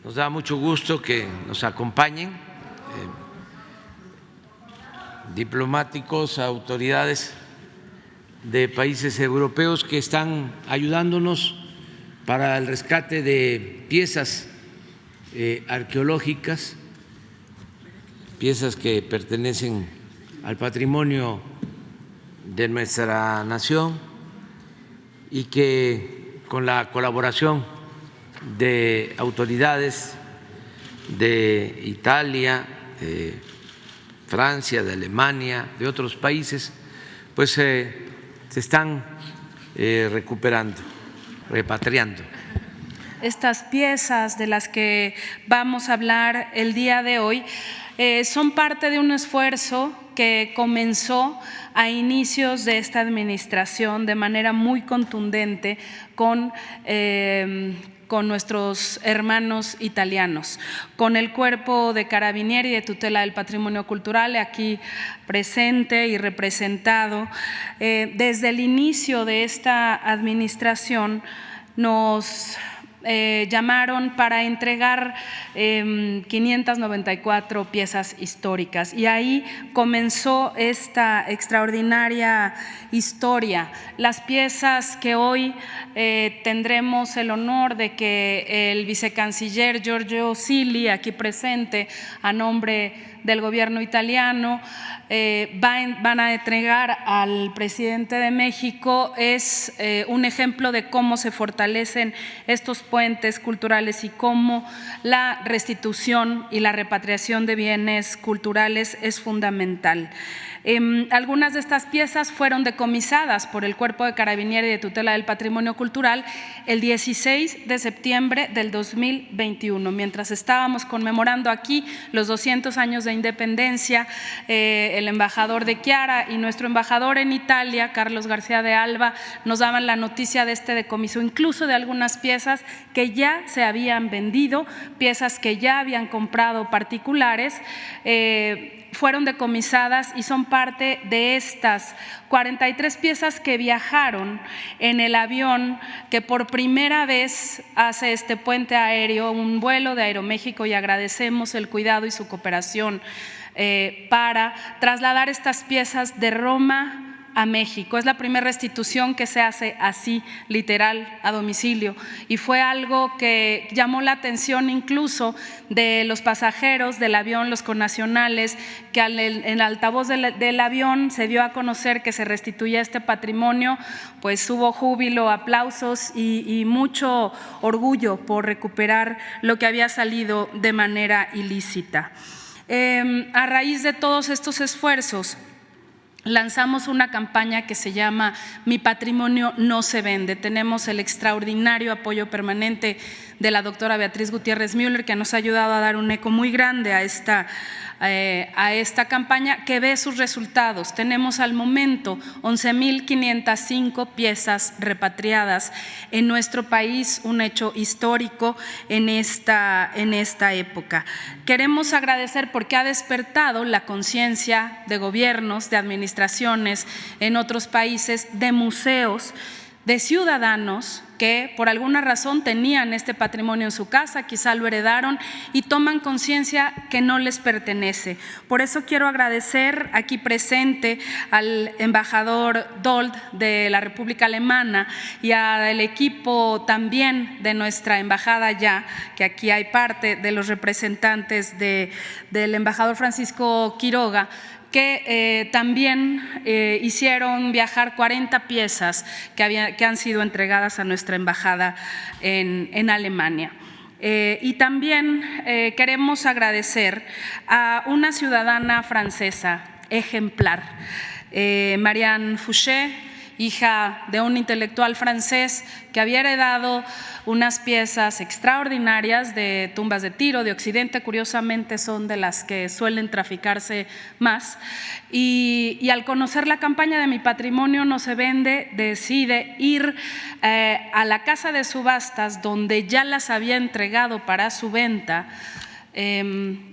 Nos da mucho gusto que nos acompañen diplomáticos, autoridades de países europeos que están ayudándonos para el rescate de piezas arqueológicas, piezas que pertenecen al patrimonio de nuestra nación y que con la colaboración de autoridades de Italia, de Francia, de Alemania, de otros países, pues se están recuperando, repatriando. Estas piezas de las que vamos a hablar el día de hoy son parte de un esfuerzo que comenzó a inicios de esta administración de manera muy contundente con nuestros hermanos italianos, con el Cuerpo de Carabinieri de Tutela del Patrimonio Cultural aquí presente y representado. Desde el inicio de esta administración nos llamaron para entregar 594 piezas históricas y ahí comenzó esta extraordinaria historia. Las piezas que hoy tendremos el honor de que el vicecanciller Giorgio Silli, aquí presente a nombre del gobierno italiano, van a entregar al presidente de México, es un ejemplo de cómo se fortalecen estos puentes culturales y cómo la restitución y la repatriación de bienes culturales es fundamental. Algunas de estas piezas fueron decomisadas por el Cuerpo de Carabinieri de Tutela del Patrimonio Cultural el 16 de septiembre del 2021, mientras estábamos conmemorando aquí los 200 años de independencia. El embajador de Chiara y nuestro embajador en Italia, Carlos García de Alba, nos daban la noticia de este decomiso, incluso de algunas piezas que ya se habían vendido, piezas que ya habían comprado particulares, fueron decomisadas y son parte de estas 43 piezas que viajaron en el avión que por primera vez hace este puente aéreo, un vuelo de Aeroméxico, y agradecemos el cuidado y su cooperación para trasladar estas piezas de Roma a México. Es la primera restitución que se hace así, literal, a domicilio, y fue algo que llamó la atención incluso de los pasajeros del avión, los connacionales, que en el altavoz del avión se dio a conocer que se restituía este patrimonio, pues hubo júbilo, aplausos y mucho orgullo por recuperar lo que había salido de manera ilícita. A raíz de todos estos esfuerzos, lanzamos una campaña que se llama Mi Patrimonio No Se Vende. Tenemos el extraordinario apoyo permanente de la doctora Beatriz Gutiérrez Müller, que nos ha ayudado a dar un eco muy grande a esta campaña, que ve sus resultados. Tenemos al momento 11.505 piezas repatriadas en nuestro país, un hecho histórico en esta época. Queremos agradecer porque ha despertado la conciencia de gobiernos, de administraciones en otros países, de museos, de ciudadanos que por alguna razón tenían este patrimonio en su casa, quizá lo heredaron y toman conciencia que no les pertenece. Por eso quiero agradecer aquí presente al embajador Dold de la República Alemana y al equipo también de nuestra embajada ya, que aquí hay parte de los representantes del embajador Francisco Quiroga, que también hicieron viajar 40 piezas que han sido entregadas a nuestra embajada en Alemania. Y también queremos agradecer a una ciudadana francesa ejemplar, Marianne Fouché, hija de un intelectual francés que había heredado unas piezas extraordinarias de tumbas de Tiro, de Occidente, curiosamente son de las que suelen traficarse más, y al conocer la campaña de Mi Patrimonio No Se Vende, decide ir a la casa de subastas donde ya las había entregado para su venta,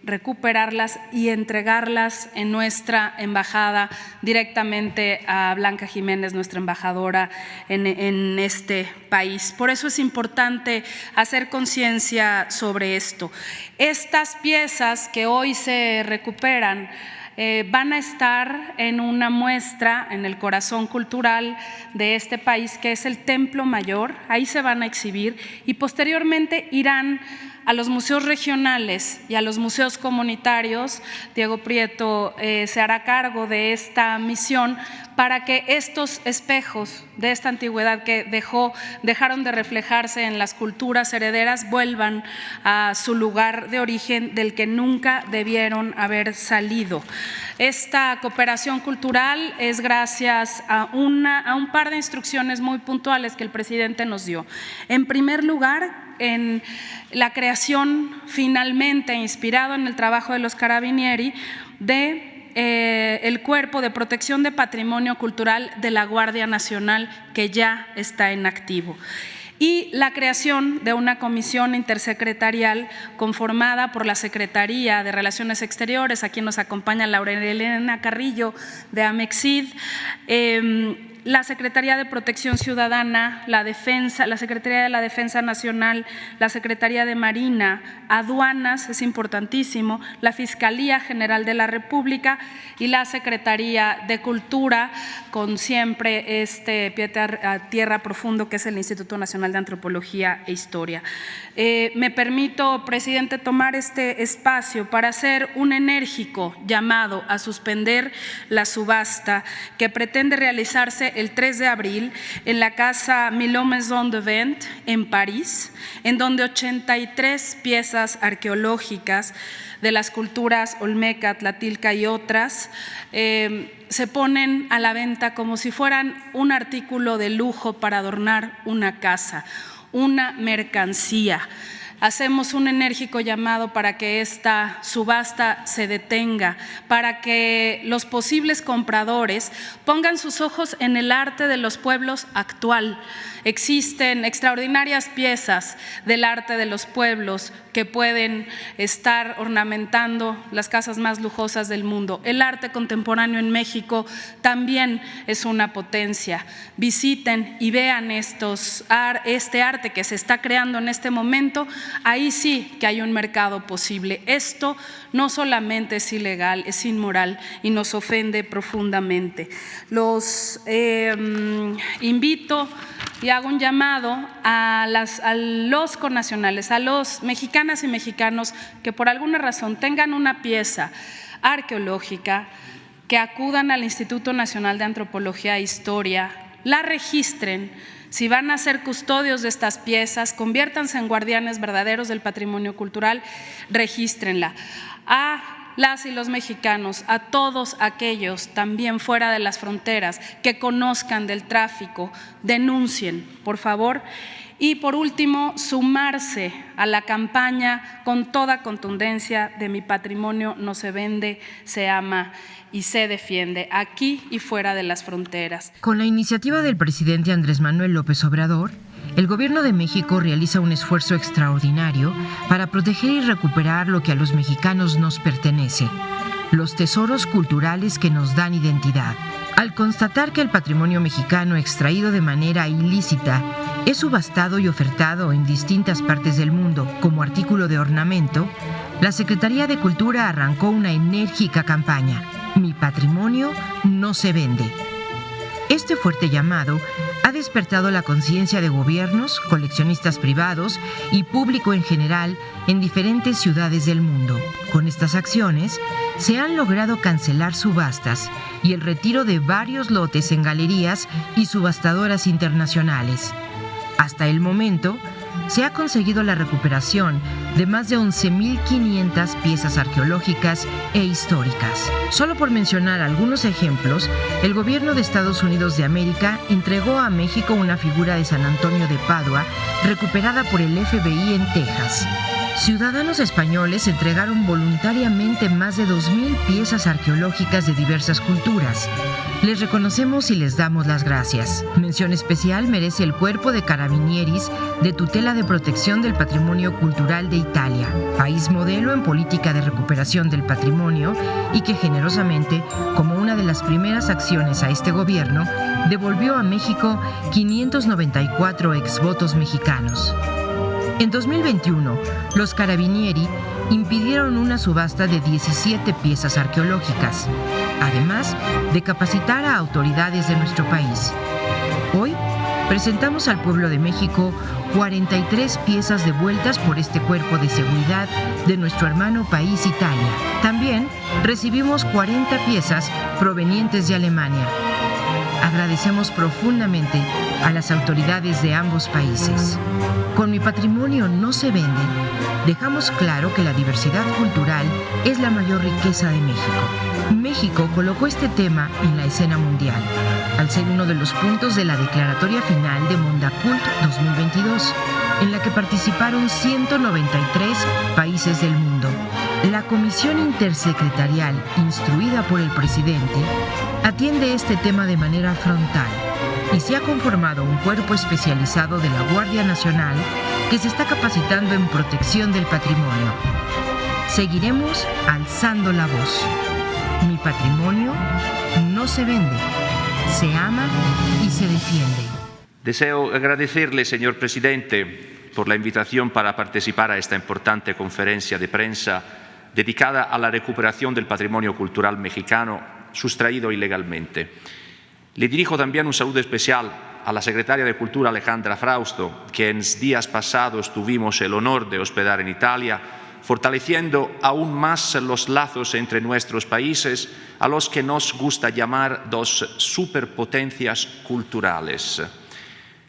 recuperarlas y entregarlas en nuestra embajada directamente a Blanca Jiménez, nuestra embajadora en este país. Por eso es importante hacer conciencia sobre esto. Estas piezas que hoy se recuperan van a estar en una muestra en el corazón cultural de este país, que es el Templo Mayor. Ahí se van a exhibir y posteriormente irán a los museos regionales y a los museos comunitarios. Diego Prieto se hará cargo de esta misión para que estos espejos de esta antigüedad que dejaron de reflejarse en las culturas herederas vuelvan a su lugar de origen del que nunca debieron haber salido. Esta cooperación cultural es gracias a un par de instrucciones muy puntuales que el presidente nos dio. En primer lugar, en la creación, finalmente inspirado en el trabajo de los Carabinieri, de el Cuerpo de Protección de Patrimonio Cultural de la Guardia Nacional, que ya está en activo, y la creación de una comisión intersecretarial conformada por la Secretaría de Relaciones Exteriores, aquí nos acompaña Laura Elena Carrillo de Amexid, la Secretaría de Protección Ciudadana, la Defensa, la Secretaría de la Defensa Nacional, la Secretaría de Marina, Aduanas, es importantísimo, la Fiscalía General de la República y la Secretaría de Cultura, con siempre pie a tierra profundo que es el Instituto Nacional de Antropología e Historia. Me permito, presidente, tomar este espacio para hacer un enérgico llamado a suspender la subasta que pretende realizarse el 3 de abril en la Casa Millau Maison de Vente en París, en donde 83 piezas arqueológicas de las culturas olmeca, tlatilca y otras se ponen a la venta como si fueran un artículo de lujo para adornar una casa, una mercancía. Hacemos un enérgico llamado para que esta subasta se detenga, para que los posibles compradores pongan sus ojos en el arte de los pueblos actual. Existen extraordinarias piezas del arte de los pueblos que pueden estar ornamentando las casas más lujosas del mundo. El arte contemporáneo en México también es una potencia. Visiten y vean este arte que se está creando en este momento. Ahí sí que hay un mercado posible. Esto no solamente es ilegal, es inmoral y nos ofende profundamente. Los invito y hago un llamado a los connacionales, a los mexicanas y mexicanos que por alguna razón tengan una pieza arqueológica, que acudan al Instituto Nacional de Antropología e Historia, la registren. Si van a ser custodios de estas piezas, conviértanse en guardianes verdaderos del patrimonio cultural, regístrenla. A las y los mexicanos, a todos aquellos también fuera de las fronteras que conozcan del tráfico, denuncien, por favor. Y por último, sumarse a la campaña con toda contundencia de Mi patrimonio no se vende, se ama y se defiende, aquí y fuera de las fronteras. Con la iniciativa del presidente Andrés Manuel López Obrador, el Gobierno de México realiza un esfuerzo extraordinario para proteger y recuperar lo que a los mexicanos nos pertenece, los tesoros culturales que nos dan identidad. Al constatar que el patrimonio mexicano extraído de manera ilícita es subastado y ofertado en distintas partes del mundo como artículo de ornamento, la Secretaría de Cultura arrancó una enérgica campaña: Mi patrimonio no se vende. Este fuerte llamado ha despertado la conciencia de gobiernos, coleccionistas privados y público en general en diferentes ciudades del mundo. Con estas acciones se han logrado cancelar subastas y el retiro de varios lotes en galerías y subastadoras internacionales. Hasta el momento, se ha conseguido la recuperación de más de 11.500 piezas arqueológicas e históricas. Solo por mencionar algunos ejemplos, el gobierno de Estados Unidos de América entregó a México una figura de San Antonio de Padua recuperada por el FBI en Texas. ciudadanos españoles entregaron voluntariamente más de 2,000 piezas arqueológicas de diversas culturas. Les reconocemos y les damos las gracias. Mención especial merece el Cuerpo de Carabinieri de Tutela de Protección del Patrimonio Cultural de Italia, país modelo en política de recuperación del patrimonio y que generosamente, como una de las primeras acciones a este gobierno, devolvió a México 594 exvotos mexicanos. En 2021, los Carabinieri impidieron una subasta de 17 piezas arqueológicas, además de capacitar a autoridades de nuestro país. Hoy presentamos al pueblo de México 43 piezas devueltas por este cuerpo de seguridad de nuestro hermano país Italia. También recibimos 40 piezas provenientes de Alemania. Agradecemos profundamente a las autoridades de ambos países. Con Mi Patrimonio No Se Vende, dejamos claro que la diversidad cultural es la mayor riqueza de México. México colocó este tema en la escena mundial, al ser uno de los puntos de la declaratoria final de Mondacult 2022, en la que participaron 193 países del mundo. La Comisión Intersecretarial, instruida por el presidente, atiende este tema de manera frontal y se ha conformado un cuerpo especializado de la Guardia Nacional que se está capacitando en protección del patrimonio. Seguiremos alzando la voz. Mi patrimonio no se vende, se ama y se defiende. Deseo agradecerle, señor presidente, por la invitación para participar a esta importante conferencia de prensa dedicada a la recuperación del patrimonio cultural mexicano sustraído ilegalmente. Le dirijo también un saludo especial a la secretaria de Cultura Alejandra Frausto, que en días pasados tuvimos el honor de hospedar en Italia, fortaleciendo aún más los lazos entre nuestros países, a los que nos gusta llamar dos superpotencias culturales.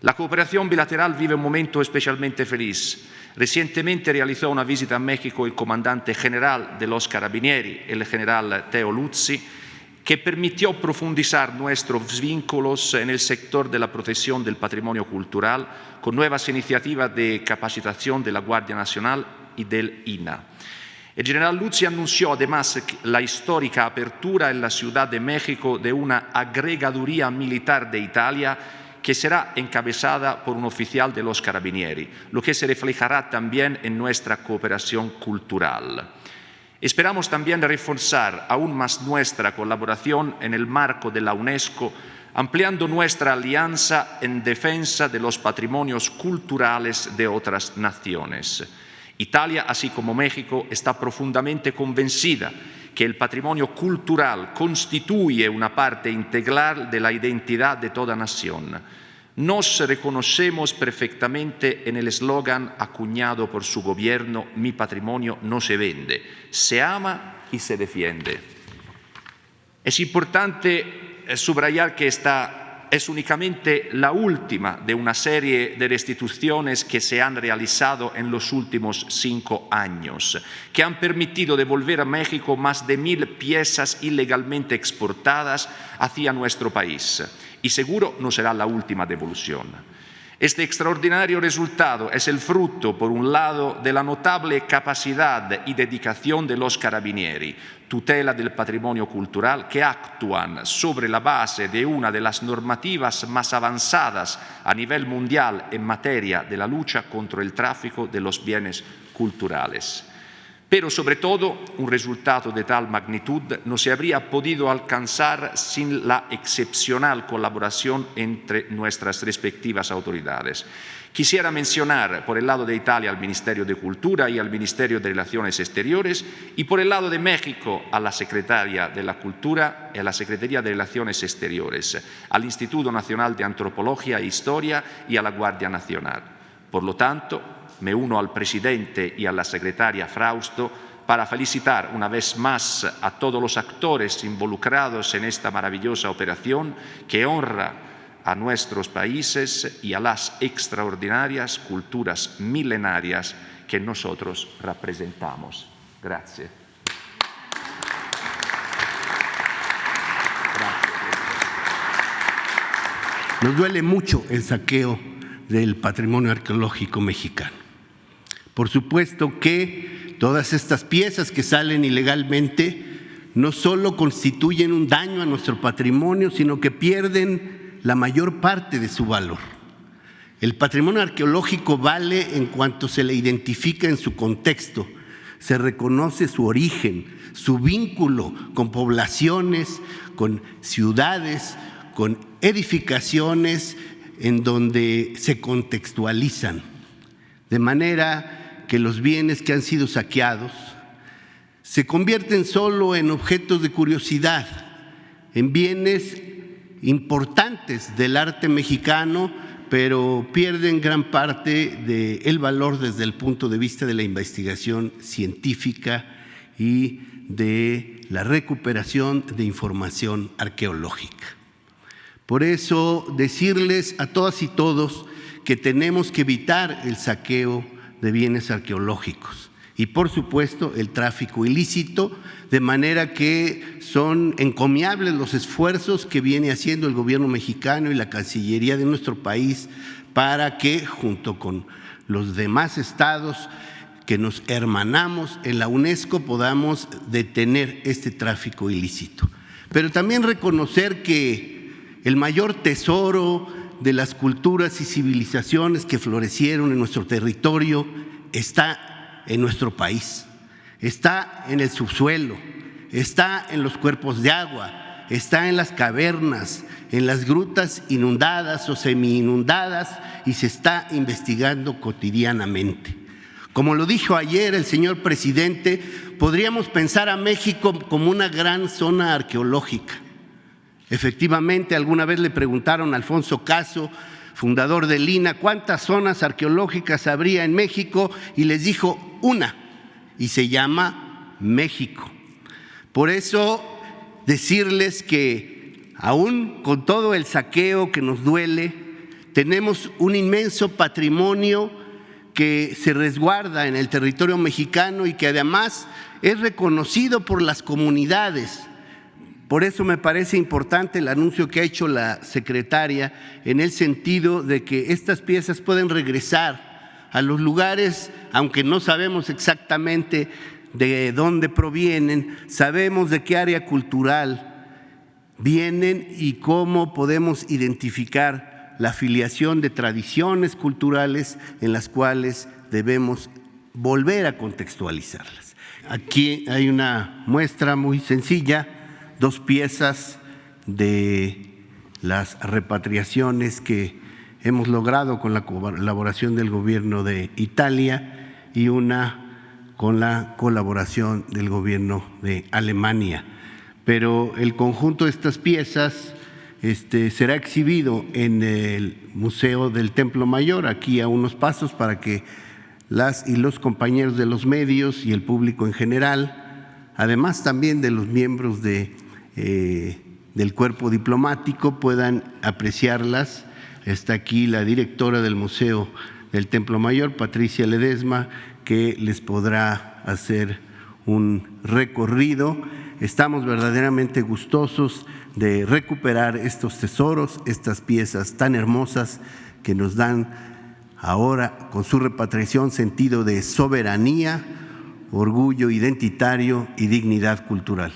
La cooperación bilateral vive un momento especialmente feliz. Recientemente realizó una visita a México el comandante general de los Carabinieri, el general Teo Luzzi, que permitió profundizar nuestros vínculos en el sector de la protección del patrimonio cultural con nuevas iniciativas de capacitación de la Guardia Nacional y del INAH. El general Luzzi anunció además la histórica apertura en la Ciudad de México de una agregaduría militar de Italia que será encabezada por un oficial de los Carabinieri, lo que se reflejará también en nuestra cooperación cultural. Esperamos también reforzar aún más nuestra colaboración en el marco de la UNESCO, ampliando nuestra alianza en defensa de los patrimonios culturales de otras naciones. Italia, así como México, está profundamente convencida que el patrimonio cultural constituye una parte integral de la identidad de toda nación. Nos reconocemos perfectamente en el eslogan acuñado por su gobierno: Mi patrimonio no se vende, se ama y se defiende. Es importante subrayar que esta es únicamente la última de una serie de restituciones que se han realizado en los últimos 5 años, que han permitido devolver a México más de 1,000 piezas ilegalmente exportadas hacia nuestro país. Y seguro no será la última devolución. Este extraordinario resultado es el fruto, por un lado, de la notable capacidad y dedicación de los Carabinieri, tutela del patrimonio cultural, que actúan sobre la base de una de las normativas más avanzadas a nivel mundial en materia de la lucha contra el tráfico de los bienes culturales. Pero, sobre todo, un resultado de tal magnitud no se habría podido alcanzar sin la excepcional colaboración entre nuestras respectivas autoridades. Quisiera mencionar, por el lado de Italia, al Ministerio de Cultura y al Ministerio de Relaciones Exteriores, y por el lado de México, a la Secretaría de la Cultura y a la Secretaría de Relaciones Exteriores, al Instituto Nacional de Antropología e Historia y a la Guardia Nacional. Por lo tanto, me uno al presidente y a la secretaria Frausto para felicitar una vez más a todos los actores involucrados en esta maravillosa operación que honra a nuestros países y a las extraordinarias culturas milenarias que nosotros representamos. Gracias. Nos duele mucho el saqueo del patrimonio arqueológico mexicano, Por supuesto que todas estas piezas que salen ilegalmente no solo constituyen un daño a nuestro patrimonio, sino que pierden la mayor parte de su valor. El patrimonio arqueológico vale en cuanto se le identifica en su contexto, se reconoce su origen, su vínculo con poblaciones, con ciudades, con edificaciones en donde se contextualizan, de manera que los bienes que han sido saqueados se convierten solo en objetos de curiosidad, en bienes importantes del arte mexicano, pero pierden gran parte del valor desde el punto de vista de la investigación científica y de la recuperación de información arqueológica. Por eso, decirles a todas y todos que tenemos que evitar el saqueo de bienes arqueológicos y, por supuesto, el tráfico ilícito, de manera que son encomiables los esfuerzos que viene haciendo el gobierno mexicano y la Cancillería de nuestro país para que, junto con los demás estados que nos hermanamos en la UNESCO, podamos detener este tráfico ilícito. Pero también reconocer que el mayor tesoro de las culturas y civilizaciones que florecieron en nuestro territorio está en nuestro país, está en el subsuelo, está en los cuerpos de agua, está en las cavernas, en las grutas inundadas o semi-inundadas, y se está investigando cotidianamente. Como lo dijo ayer el señor presidente, podríamos pensar a México como una gran zona arqueológica. Efectivamente, alguna vez le preguntaron a Alfonso Caso, fundador del INAH, cuántas zonas arqueológicas habría en México, y les dijo una, y se llama México. Por eso, decirles que aún con todo el saqueo que nos duele, tenemos un inmenso patrimonio que se resguarda en el territorio mexicano y que además es reconocido por las comunidades. Por eso me parece importante el anuncio que ha hecho la secretaria en el sentido de que estas piezas pueden regresar a los lugares, aunque no sabemos exactamente de dónde provienen, sabemos de qué área cultural vienen y cómo podemos identificar la filiación de tradiciones culturales en las cuales debemos volver a contextualizarlas. Aquí hay una muestra muy sencilla, 2 piezas de las repatriaciones que hemos logrado con la colaboración del gobierno de Italia y una con la colaboración del gobierno de Alemania. Pero el conjunto de estas piezas será exhibido en el Museo del Templo Mayor, aquí a unos pasos, para que las y los compañeros de los medios y el público en general, además también de los miembros del cuerpo diplomático, puedan apreciarlas. Está aquí la directora del Museo del Templo Mayor, Patricia Ledesma, que les podrá hacer un recorrido. Estamos verdaderamente gustosos de recuperar estos tesoros, estas piezas tan hermosas que nos dan ahora, con su repatriación, sentido de soberanía, orgullo identitario y dignidad cultural.